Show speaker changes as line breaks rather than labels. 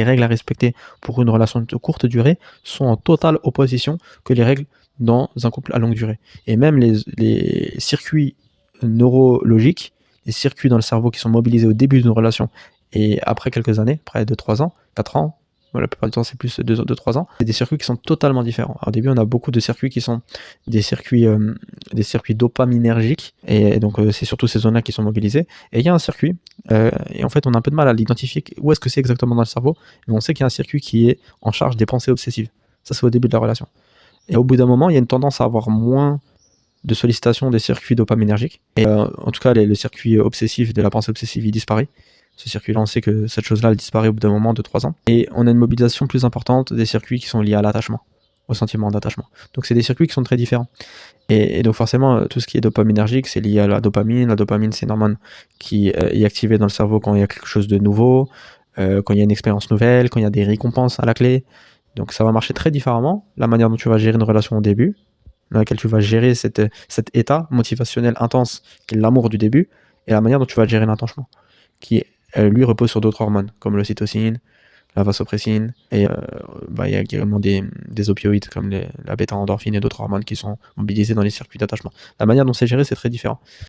Les règles à respecter pour une relation de courte durée sont en totale opposition que les règles dans un couple à longue durée. Et même les circuits neurologiques, les circuits dans le cerveau qui sont mobilisés au début d'une relation et après quelques années, après 2-3 ans, 4 ans, la plupart du temps c'est plus 2-3 ans, c'est des circuits qui sont totalement différents. Alors, au début on a beaucoup de circuits qui sont des circuits dopaminergiques, et donc c'est surtout ces zones-là qui sont mobilisées, et il y a un circuit, et en fait on a un peu de mal à l'identifier où est-ce que c'est exactement dans le cerveau, mais on sait qu'il y a un circuit qui est en charge des pensées obsessives. Ça c'est au début de la relation. Et au bout d'un moment, il y a une tendance à avoir moins de sollicitation des circuits dopaminergiques. Et en tout cas, le circuit obsessif de la pensée obsessive, il disparaît. Ce circuit-là, on sait que cette chose-là, elle disparaît au bout d'un moment de 3 ans. Et on a une mobilisation plus importante des circuits qui sont liés à l'attachement, au sentiment d'attachement. Donc c'est des circuits qui sont très différents. Et donc forcément, tout ce qui est dopaminergique, c'est lié à la dopamine. La dopamine, c'est une hormone qui est activée dans le cerveau quand il y a quelque chose de nouveau, quand il y a une expérience nouvelle, quand il y a des récompenses à la clé. Donc ça va marcher très différemment, la manière dont tu vas gérer une relation au début, dans laquelle tu vas gérer cet état motivationnel intense qui est l'amour du début, et la manière dont tu vas gérer l'attachement, qui lui repose sur d'autres hormones, comme l'ocytocine, la vasopressine, et il y a également des opioïdes comme la bêta-endorphine et d'autres hormones qui sont mobilisées dans les circuits d'attachement. La manière dont c'est géré, c'est très différent.